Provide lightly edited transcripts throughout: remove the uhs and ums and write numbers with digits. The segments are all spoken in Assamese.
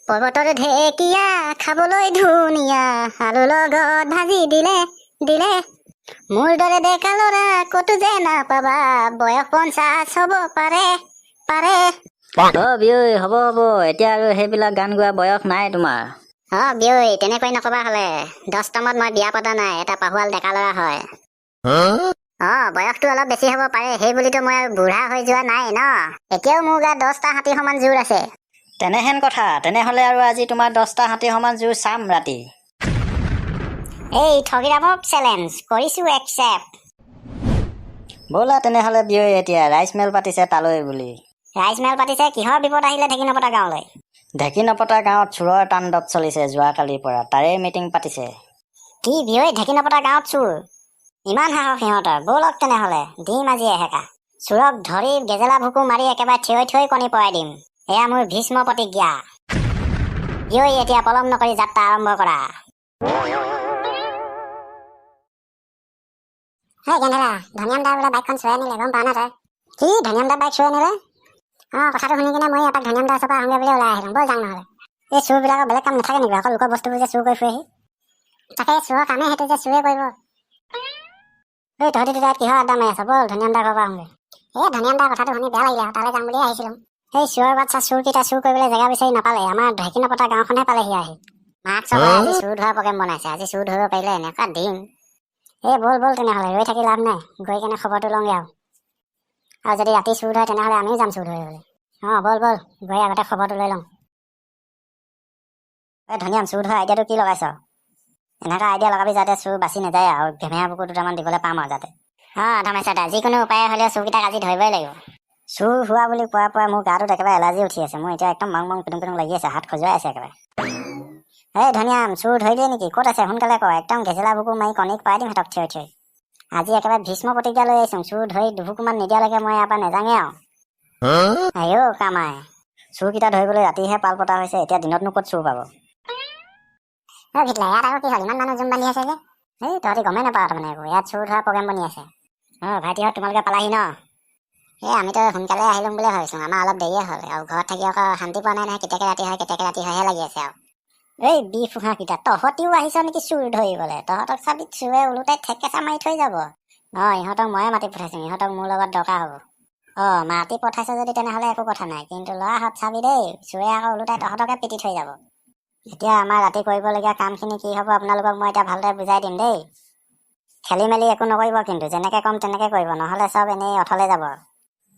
পৰ্বতৰ ঢেকীয়া খাবলৈ ধুনীয়া, আলু লগত ভাজি দিলে দিলে। মোৰ দৰে ডেকা ল'ৰা ক'তো যে নাপাবা, বয়স 50 হ'ব পাৰে পাৰে। বিয়ৈ হ'ব এতিয়া আৰু সেইবিলাক গান গোৱা বয়স নাই তোমাৰ। বিয়ৈ তেনেকৈ নকবা হ'লে। 10তমত মই বিয়া পতা নাই, এটা পাহুৱাল ডেকা ল'ৰা হয়। বয়সটো অলপ বেছি হ'ব পাৰে, সেই বুলিতো মই বুঢ়া হৈ যোৱা নাই ন। এতিয়াও মোৰ গাত 10টা হাতী সমান জোৰ আছে। তেনেহেন কথা, তেনেহ'লে আৰু আজি তোমাৰ 10টা হাতী সমান জোৰ চাম ৰাতি। এই ঠগিৰামক চেলেঞ্জ কৰিছো একচেপ্ট। ব'লা তেনেহ'লে বিয়ৈ, এতিয়া ৰাইচ মেল পাতিছে তালৈ বুলি। ৰাইচ মেল পাতিছে? কিহৰ বিপদ আহিলে ঢেকীনপতা গাঁৱলৈ? ঢেকীনপতা গাঁৱত চোৰৰ তাণ্ডৱ চলিছে যোৱাকালিৰ পৰা, তাৰে মিটিং পাতিছে। কি বিয়ৈ, ঢেকীনপতা গাঁৱত চোৰ? ইমান সাহস সিহঁতৰ। ব'লক তেনেহ'লে, দিম আজি এহেকা। চোৰক ধৰি গেজেলা ভুকু মাৰি একেবাৰে থিয়ৈ থিয়ৈ কণী পৰাই দিম। এয়া মোৰ ভীষ্ম প্ৰতিজ্ঞা। বিয়ৈ এতিয়া পলম নকৰি যাত্ৰা আৰম্ভ কৰা। গেন্ধেলা, ধনিয়াম দা বোলে বাইকখন চুৰাই আনিলে, গম পাৱ না তই? কি ধনিয়াম দা বাইক চুৰাই আনিলে? কথাটো শুনি কিনে মই এপাক ধনিয়াম দা ওচৰৰ পৰা আহোঁগৈ বুলি ওলাই আহিলোঁ। ব'ল যাওঁ নহ'লে। এই চোৰবিলাকৰ বেলেগ কাম নাথাকে নেকি? অকল লোকৰ বস্তুবোৰ যে চুৰ কৰি ফুৰেহি। তাকে চোৰৰ কামেই সেইটো যে চুৰে কৰিব। তহঁতি দুটাত কিহৰ আড্ডা মাৰি আছ? ব'ল ধনিয়াম দা ঘৰৰ পৰা আহোঁগৈ। ধনিয়াম দাৰ কথাটো শুনি বেয়া লাগিলে, তালৈ যাম বুলিয়ে আহিছিলোঁ। সেই চোৰৰ বাচ্চা চোৰকেইটা চুৰ কৰিবলৈ জেগা বিচাৰি নাপালে, আমাৰ ঢেকীনপতা গাঁওখনহে পালেহি আহি। মাক চবাই আজি চুৰ ধৰা প্ৰগ্ৰেম বনাইছে। আজি চুৰ ধৰিব পাৰিলে এনেকুৱা দিম। ব'ল তেনেহ'লে, ৰৈ থাকি লাভ নাই। গৈ কেনে খবৰটো লওঁগৈ আৰু যদি ৰাতি চুৰ ধৰে তেনেহ'লে আমিও যাম চুৰ ধৰিবলৈ। ব'ল গৈ আগতে খবৰটো লৈ লওঁ। ধনিয়াম, চুৰ ধৰা আইডিয়াটো কি লগাইছ? এনেকুৱা আইডিয়া লগাবি যাতে চুৰ বাচি নাযায় আৰু ঘেমেহা বুকু দুটামান দিবলৈ পাম আৰু যাতে। ধমেশ্বৰ দা, যিকোনো উপায়ে হ'লেও চুৰকেইটাক আজি ধৰিবই লাগিব। চুৰ হোৱা বুলি কোৱাৰ মোৰ গাটোত একেবাৰে এলাৰ্জি উঠি আছে। মোৰ এতিয়া একদম মাং পিটুং লাগি আছে, হাত খজুৱাই আছে একেবাৰে। ধনিয়াম, চুৰ ধৰিলে নেকি? ক'ত আছে সোনকালে ক। একদম গেজেলা বুকু মাৰি কণীক পাই দিম সিহঁতক থিয়ৈ থিয়ৈ। আজি একেবাৰে ভীষ্ম প্ৰতিজ্ঞা লৈ আহিছোঁ, চুৰ ধৰি দুভুকুমান নিদিয়ালৈকে মই ইয়াৰ পৰা নেযাঙে আৰু। কামাই, চুৰকেইটা ধৰিবলৈ ৰাতিহে পাল পতা হৈছে, এতিয়া দিনতনো ক'ত চুৰ পাব? ভিতলা, ইয়াত আৰু কি হ'ল? ইমান মানুহ জুম বান্ধি আছে যে? তহঁতি গমেই নাপাৱ তাৰমানে একো। ইয়াত চুৰ ধৰা প্ৰগ্ৰেম বনি আছে। ভাইটিহঁত তোমালোকে পালাহি ন? আমিতো সোনকালে আহিলোঁ বুলিয়ে ভাবিছোঁ। আমাৰ অলপ দেৰিয়ে হ'ল আৰু ঘৰত থাকি আকৌ শান্তি পোৱা নাই নহয়। কেতিয়াকে ৰাতি হয়হে লাগি আছে আৰু। বি ফুহাকেইটা, তহঁতিও আহিছ নেকি চুৰ ধৰিবলৈ? তহঁতক চাবি চুৰে ওলোটাই ঠেকেচা মাৰি থৈ যাব। ইহঁতক ময়ে মাতি পঠাইছোঁ, ইহঁতক মোৰ লগত দৰকাৰ হ'ব। মাতি পঠাইছ যদি তেনেহ'লে একো কথা নাই, কিন্তু ল'ৰাহঁত চাবি দেই, চুৰে আকৌ ওলোটাই তহঁতকে পিটি থৈ যাব। এতিয়া আমাৰ ৰাতি কৰিবলগীয়া কামখিনি কি হ'ব আপোনালোকক মই এতিয়া ভালদৰে বুজাই দিম দেই। খেলি মেলি একো নকৰিব, কিন্তু যেনেকৈ ক'ম তেনেকৈ কৰিব, নহ'লে চব এনেই অথলে যাব।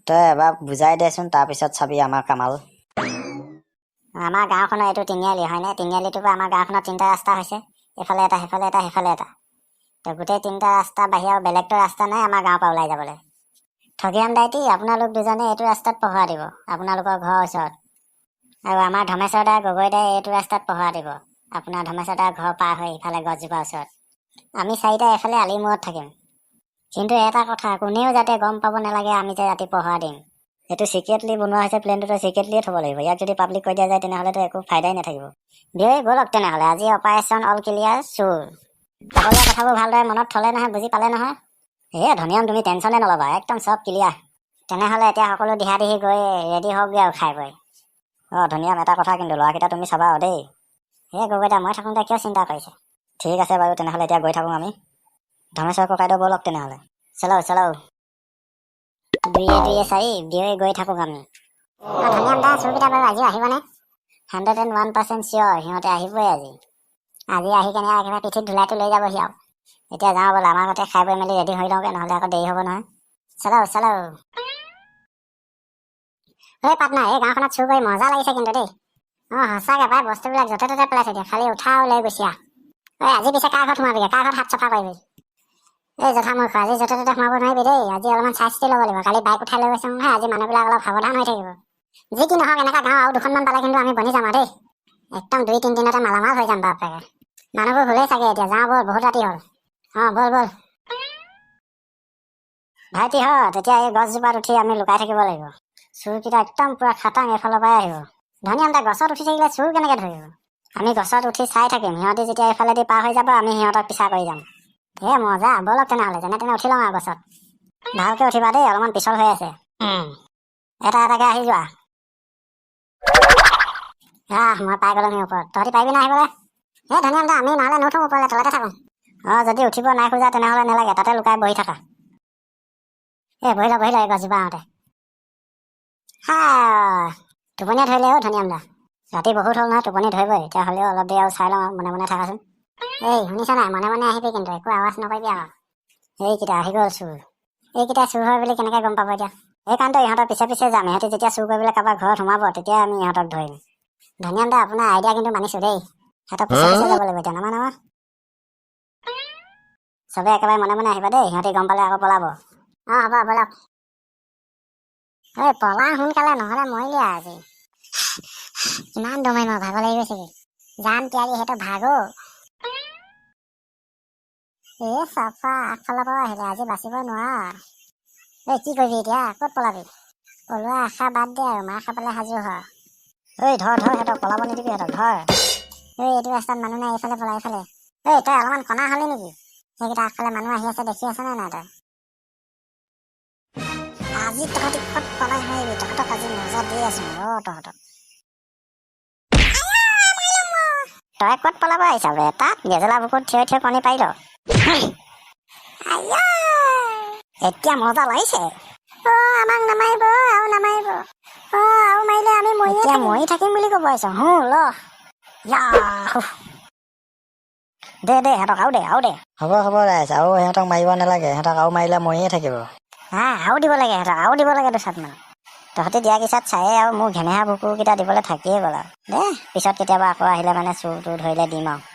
তই এবাৰ বুজাই দেচোন, তাৰপিছত চাবি আমাৰ কামাল। আমাৰ গাঁওখনৰ এইটো তিনিআলি হয়নে? তিনিআলিটোৰ পৰা আমাৰ গাঁওখনত 3টা ৰাস্তা হৈছে, এইফালে এটা, সেইফালে এটা, সেইফালে এটা। গোটেই 3টা ৰাস্তা বাহিৰে আৰু বেলেগটো ৰাস্তা নাই আমাৰ গাঁৱৰ পৰা ওলাই যাবলৈ। ঠগিৰাম দাইটি, আপোনালোক দুজনে এইটো ৰাস্তাত পহৰা দিব, আপোনালোকৰ ঘৰৰ ওচৰত। আৰু আমাৰ ধমেশ্বৰ দা, গগৈ দাই এইটো ৰাস্তাত পহৰা দিব, আপোনাৰ ধমেশ্বৰ দাৰ ঘৰ পাৰ হৈ ইফালে গছজোপাৰ ওচৰত। আমি 4টা এফালে আলিৰ মূৰত থাকিম। কিন্তু এটা কথা, কোনেও যাতে গম পাব নালাগে আমি যে ৰাতি পহৰা দিম। এইটো চিক্ৰেটলি বনোৱা হৈছে, প্লেনটোতো চিক্ৰেটলিয়ে থ'ব লাগিব। ইয়াক যদি পাব্লিক কৈ দিয়া যায় তেনেহ'লেতো একো ফাইদাই নাথাকিব। ব'লক তেনেহ'লে, আজি অপাৰেশ্যন অল ক্লিয়াৰ চুৰ। ক'বলগীয়া কথাবোৰ ভালদৰে মনত থ'লে নহয়, বুজি পালে নহয়? ধনিয়াম, তুমি টেনশ্যনে নল'বা, একদম চব ক্লিয়াৰ। তেনেহ'লে এতিয়া সকলো দিহা দিহি গৈ ৰেডি হওকগৈ আৰু খাই বৈ। ধনিয়াম, এটা কথা কিন্তু ল'ৰাকেইটা তুমি চাবা আৰু দেই। গগৈ দা, মই থাকোঁতে কিয় চিন্তা কৰিছে? ঠিক আছে বাৰু, তেনেহ'লে এতিয়া গৈ থাকোঁ আমি। ধমেশ্বৰ ককাইদেউ ব'লক তেনেহ'লে। চলাও 2 4 বিয়ৈ গৈ থাকোঁ আমি। ধনিয়াম দা, চুৰকেইটা বাৰু আজি আহিবনে? 101% চিয়'ৰ, সিহঁতে আহিবই আজি আহি কেনে একেবাৰে পিঠিত ধুলাইটো লৈ যাবহি আৰু। এতিয়া যাওঁ ব'লা, আমাৰ ঘৰতে খাই বৈ মেলি ৰেডি হৈ লওঁগৈ, নহ'লে আকৌ দেৰি হ'ব নহয়। চলাও। পাটনা, এই গাঁওখনত চুৰ কৰি মজা লাগিছে কিন্তু দেই। সঁচাকৈ পাই, বস্তুবিলাক য'তে ত'তে পেলাই থৈ দিয়ে, খালি উঠা আৰু লৈ গুচি আহ। আজি পিছে কাৰ ঘৰত সোমাবিগৈ? কাৰ ঘৰত হাত চফা কৰিবি? জথামূৰ্খ, আজি য'তে ত'তে সোমাব নোৱাৰিবি দেই। আজি অলপমান চাই চিতি ল'ব লাগিব। কালি বাইক উঠাই লৈ গৈছোঁ নহয়, আজি মানুহবিলাক অলপ সাৱধান হৈ থাকিব। যি কি নহওক, এনেকুৱা গাঁও আৰু 2খনমান পালে কিন্তু আমি বনি যাম আৰু দেই। একদম 2-3 দিনতে মালামাল হৈ যাম বাপেকে। মানুহবোৰ ভুলেই চাগে এতিয়া, যাওঁ ব'ল, বহুত ৰাতি হ'ল। ব'ল। ভাইটিহঁত, এতিয়া এই গছজোপাত উঠি আমি লুকাই থাকিব লাগিব। চুৰকেইটা একদম পুৰা খাটাং এইফালৰ পৰাই আহিব। ধনিয়াম দা, গছত উঠি থাকিলে চুৰ কেনেকৈ ধৰিব? আমি গছত উঠি চাই থাকিম, সিহঁতি যেতিয়া এইফালেদি পাৰ হৈ যাব আমি সিহঁতক পিছা কৰি যাম। মজা, ব'লক তেনেহ'লে, যেনে তেনে উঠি লওঁ আৰু গছত। ভালকৈ উঠিবা দেই, অলপমান পিছল হৈ আছে। এটা এটাকৈ আহি যোৱা। মই পাই গ'লোহি ওপৰত। তহঁতি পাৰিবি না আহিবলৈ? এই ধনিৰাম দা, আমি নহ'লে নুঠো ওপৰলৈ, তলতে থাকোঁ। যদি উঠিব নাই খোজা তেনেহ'লে নেলাগে, তাতে লুকাই বহি থাকা। বহি ল এই গছজোপা আহোঁতে। টোপনিয়ে ধৰিলে ধনিৰাম দা। ৰাতি বহুত হ'ল নহয়, টোপনি ধৰিবই। এতিয়া হ'লেও অলপ দেৰি আৰু চাই লওঁ, মনে মনে থাকাচোন। শুনিছ নাই? মনে মনে আহিবি কিন্তু, একো আৱাজ নকৰিবি আৰু। এইকেইটা আহি গ'ল চুৰ। এইকেইটা চুৰ হয় বুলি কেনেকৈ গম পাব এতিয়া? সেইকাৰণেতো ইহঁতৰ পিছে পিছে যাম। ইহঁতে যেতিয়া চুৰ কৰিবলৈ কাৰোবাৰ ঘৰত সোমাব, তেতিয়া আমি ইহঁতক ধৰিম। ধনিৰাম দা, আপোনাৰ আইডিয়া কিন্তু মানিছোঁ দেই। সিহঁতৰ পিছে পিছে যাব লাগিব এতিয়া, নামা। চবে একেবাৰে মনে মনে আহিবা দেই, সিহঁতি গম পালে আকৌ পলাব। হ'ব বলক। পলা সোনকালে, নহ'লে মৰিলি আজি। ইমান দমাই মই ভাগৰ লাগি গৈছেগৈ। যাম তিয়াগি সেইটো ভাগো। চাফা আগফালৰ পৰা আহিলে, আজি বাচিব নোৱাৰ। কি কৰিবি এতিয়া? ক'ত পলাবি? পলোৱা আশা বাদ দে আৰু, মাৰ খাবলৈ সাজু হ। ধৰ সিহঁতক, পলাব নিদিবি সিহঁতক, ধৰ। এইটো ৰাস্তাত মানুহ নাই, এইফালে পলা, এইফালে। তই অলপমান কণা হলি নেকি? সেইকেইটা আগফালে মানুহ আহি আছে, দেখি আছে নে নাই তই? আজি তহঁতি ক'ত পলাই মাৰিবি? তহঁতক আজি মজা দি আছো তহঁতক। তই ক'ত পলাব আহিছ তাত? গেজলা বুকুত থিয় কণী পাৰি ল। এতিয়া মজা লাগিছে। আমাক নামাৰিব আৰু নামাৰিব। আৰু মাৰিলে আমি মৰি থাকিম বুলি ক'ব আহিছ। ল দে সিহঁতক আৰু দে। হ'ব ৰাইজ, আৰু সিহঁতক মাৰিব নালাগে। সিহঁতক আৰু মাৰিলে মৰিয়ে থাকিব। আৰু দিব লাগে সিহঁতক, আৰু দিব লাগে দুচাটমান। তহঁতি দিয়া কিচাত চায়ে আৰু মোৰ ঘেমেহা বুকুৰকেইটা দিবলৈ থাকিয়ে গ'ল আৰু। পিছত কেতিয়াবা আকৌ আহিলে মানে চুৰ তোৰ ধৰিলে দিম আৰু।